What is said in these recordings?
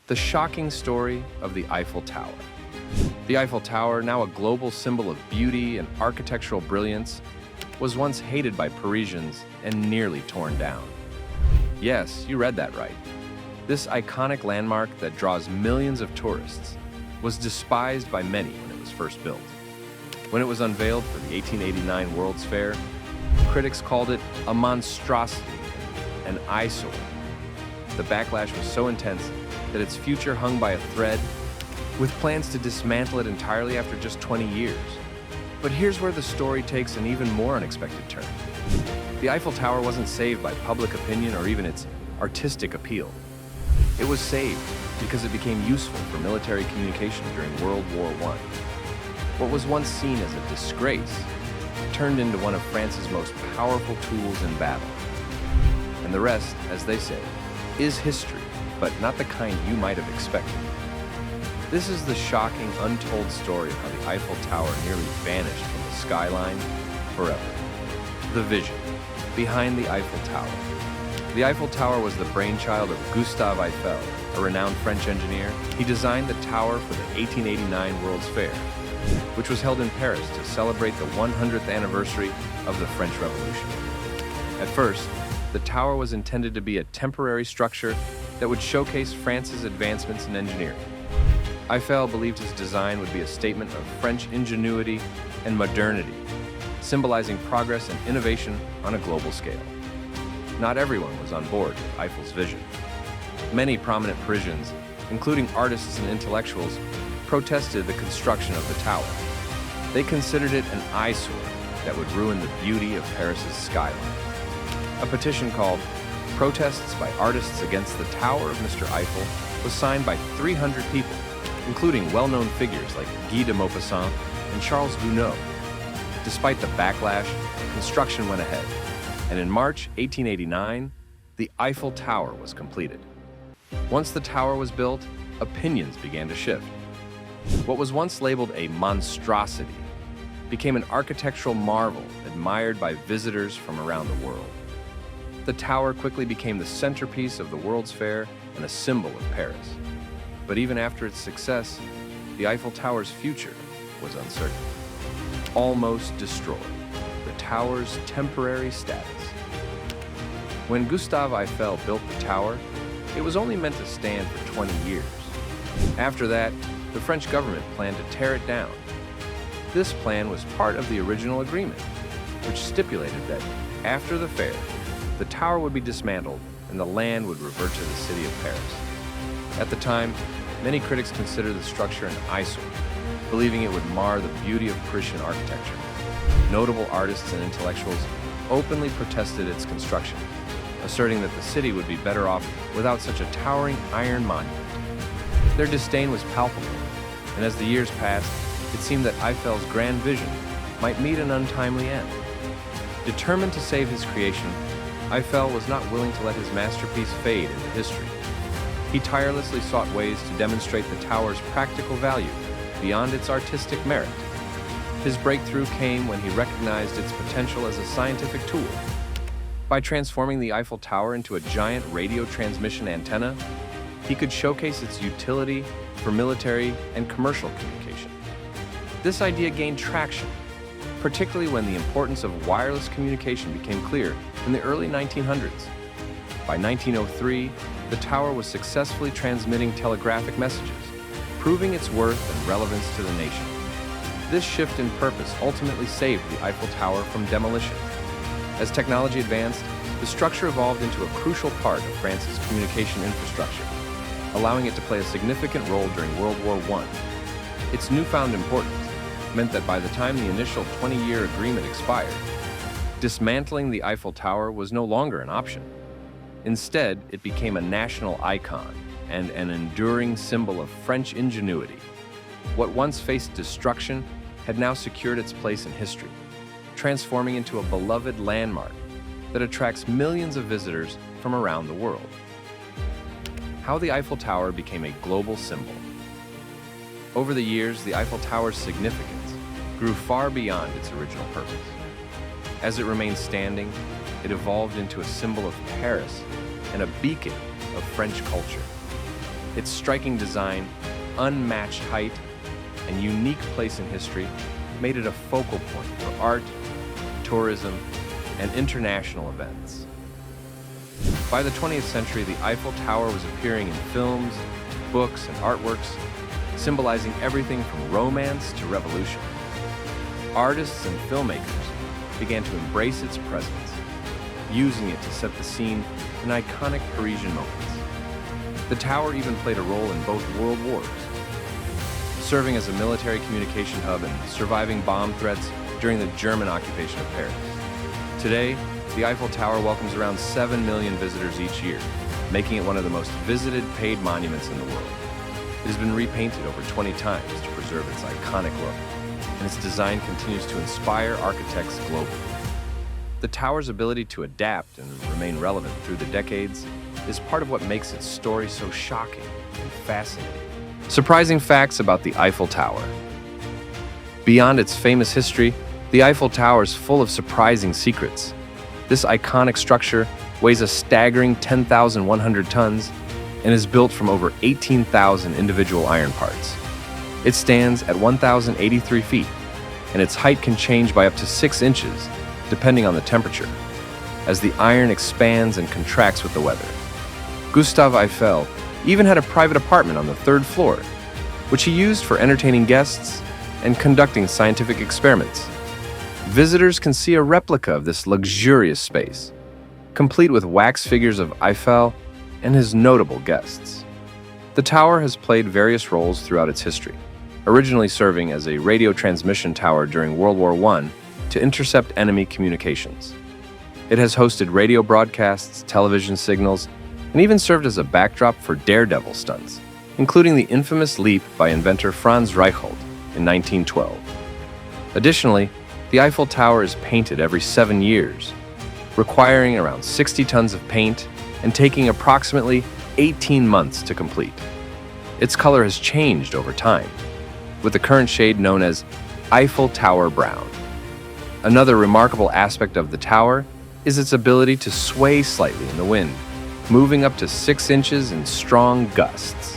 The shocking story of the Eiffel Tower. The Eiffel Tower, now a global symbol of beauty and architectural brilliance, was once hated by Parisians and nearly torn down. Yes, you read that right. This iconic landmark that draws millions of tourists was despised by many when it was first built. When it was unveiled for the 1889 World's Fair, critics called it a monstrosity, an eyesore. The backlash was so intense that its future hung by a thread, with plans to dismantle it entirely after just 20 years. But here's where the story takes an even more unexpected turn. The Eiffel Tower wasn't saved by public opinion or even its artistic appeal. It was saved because it became useful for military communication during World War I. What was once seen as a disgrace turned into one of France's most powerful tools in battle. And the rest, as they say, is history, but not the kind you might have expected. This is the shocking, untold story of how the Eiffel Tower nearly vanished from the skyline forever. The vision behind the Eiffel Tower. The Eiffel Tower was the brainchild of Gustave Eiffel, a renowned French engineer. He designed the tower for the 1889 World's Fair, which was held in Paris to celebrate the 100th anniversary of the French Revolution. At first, the tower was intended to be a temporary structure that would showcase France's advancements in engineering. Eiffel believed his design would be a statement of French ingenuity and modernity, symbolizing progress and innovation on a global scale. Not everyone was on board with Eiffel's vision. Many prominent Parisians, including artists and intellectuals, protested the construction of the tower. They considered it an eyesore that would ruin the beauty of Paris's skyline. A petition called "Protests by Artists Against the Tower of Mr. Eiffel" was signed by 300 people, including well-known figures like Guy de Maupassant and Charles Gounod. Despite the backlash, construction went ahead, and in March 1889, the Eiffel Tower was completed. Once the tower was built, opinions began to shift. What was once labeled a monstrosity became an architectural marvel admired by visitors from around the world. The tower quickly became the centerpiece of the World's Fair and a symbol of Paris. But even after its success, the Eiffel Tower's future was uncertain. Almost destroyed, the tower's temporary status. When Gustave Eiffel built the tower, it was only meant to stand for 20 years. After that, the French government planned to tear it down. This plan was part of the original agreement, which stipulated that after the fair, the tower would be dismantled and the land would revert to the city of Paris. At the time, many critics considered the structure an eyesore, believing it would mar the beauty of Parisian architecture. Notable artists and intellectuals openly protested its construction, asserting that the city would be better off without such a towering iron monument. Their disdain was palpable, and as the years passed, it seemed that Eiffel's grand vision might meet an untimely end. Determined to save his creation, Eiffel was not willing to let his masterpiece fade into history. He tirelessly sought ways to demonstrate the tower's practical value beyond its artistic merit. His breakthrough came when he recognized its potential as a scientific tool. By transforming the Eiffel Tower into a giant radio transmission antenna, he could showcase its utility for military and commercial communication. This idea gained traction, particularly when the importance of wireless communication became clear in the early 1900s. By 1903, the tower was successfully transmitting telegraphic messages, proving its worth and relevance to the nation. This shift in purpose ultimately saved the Eiffel Tower from demolition. As technology advanced, the structure evolved into a crucial part of France's communication infrastructure, allowing it to play a significant role during World War I. Its newfound importance meant that by the time the initial 20-year agreement expired, dismantling the Eiffel Tower was no longer an option. Instead, it became a national icon and an enduring symbol of French ingenuity. What once faced destruction had now secured its place in history, transforming into a beloved landmark that attracts millions of visitors from around the world. How the Eiffel Tower became a global symbol. Over the years, the Eiffel Tower's significance grew far beyond its original purpose. As it remained standing, it evolved into a symbol of Paris and a beacon of French culture. Its striking design, unmatched height, and unique place in history made it a focal point for art, tourism, and international events. By the 20th century, the Eiffel Tower was appearing in films, books, and artworks, symbolizing everything from romance to revolution. Artists and filmmakers began to embrace its presence, using it to set the scene in iconic Parisian moments. The tower even played a role in both world wars, serving as a military communication hub and surviving bomb threats during the German occupation of Paris. Today, the Eiffel Tower welcomes around 7 million visitors each year, making it one of the most visited paid monuments in the world. It has been repainted over 20 times to preserve its iconic look, and its design continues to inspire architects globally. The tower's ability to adapt and remain relevant through the decades is part of what makes its story so shocking and fascinating. Surprising facts about the Eiffel Tower. Beyond its famous history, the Eiffel Tower is full of surprising secrets. This iconic structure weighs a staggering 10,100 tons and is built from over 18,000 individual iron parts. It stands at 1,083 feet, and its height can change by up to 6 inches, depending on the temperature, as the iron expands and contracts with the weather. Gustave Eiffel even had a private apartment on the 3rd floor, which he used for entertaining guests and conducting scientific experiments. Visitors can see a replica of this luxurious space, complete with wax figures of Eiffel and his notable guests. The tower has played various roles throughout its history, originally serving as a radio transmission tower during World War I to intercept enemy communications. It has hosted radio broadcasts, television signals, and even served as a backdrop for daredevil stunts, including the infamous leap by inventor Franz Reichelt in 1912. Additionally, the Eiffel Tower is painted every 7 years, requiring around 60 tons of paint and taking approximately 18 months to complete. Its color has changed over time, with the current shade known as Eiffel Tower Brown. Another remarkable aspect of the tower is its ability to sway slightly in the wind, moving up to 6 inches in strong gusts.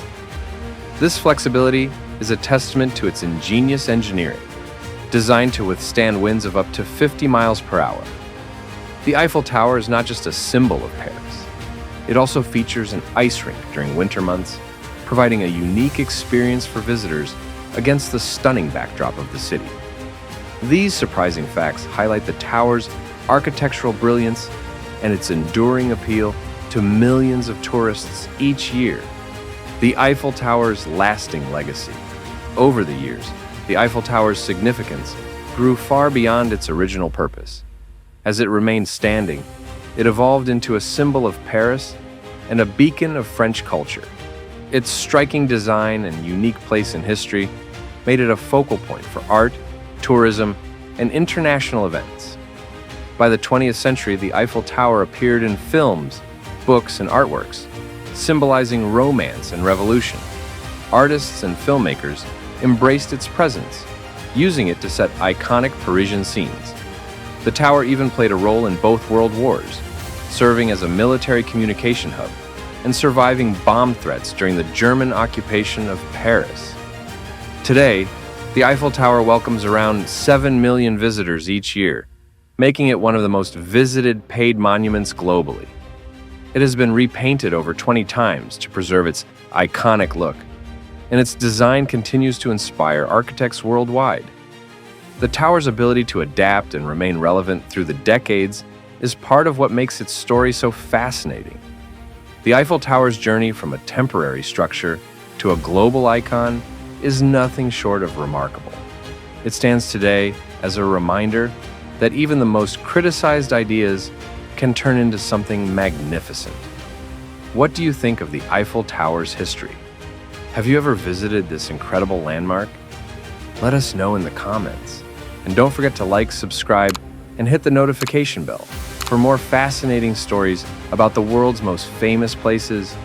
This flexibility is a testament to its ingenious engineering, designed to withstand winds of up to 50 miles per hour. The Eiffel Tower is not just a symbol of Paris. It also features an ice rink during winter months, providing a unique experience for visitors against the stunning backdrop of the city. These surprising facts highlight the tower's architectural brilliance and its enduring appeal to millions of tourists each year. The Eiffel Tower's lasting legacy. Over the years, the Eiffel Tower's significance grew far beyond its original purpose. As it remained standing, it evolved into a symbol of Paris and a beacon of French culture. Its striking design and unique place in history made it a focal point for art, tourism, and international events. By the 20th century, the Eiffel Tower appeared in films, books, and artworks, symbolizing romance and revolution. Artists and filmmakers embraced its presence, using it to set iconic Parisian scenes. The tower even played a role in both world wars, serving as a military communication hub and surviving bomb threats during the German occupation of Paris. Today, the Eiffel Tower welcomes around 7 million visitors each year, making it one of the most visited paid monuments globally. It has been repainted over 20 times to preserve its iconic look, and its design continues to inspire architects worldwide. The tower's ability to adapt and remain relevant through the decades is part of what makes its story so fascinating. The Eiffel Tower's journey from a temporary structure to a global icon is nothing short of remarkable. It stands today as a reminder that even the most criticized ideas can turn into something magnificent. What do you think of the Eiffel Tower's history? Have you ever visited this incredible landmark? Let us know in the comments. And don't forget to like, subscribe, and hit the notification bell for more fascinating stories about the world's most famous places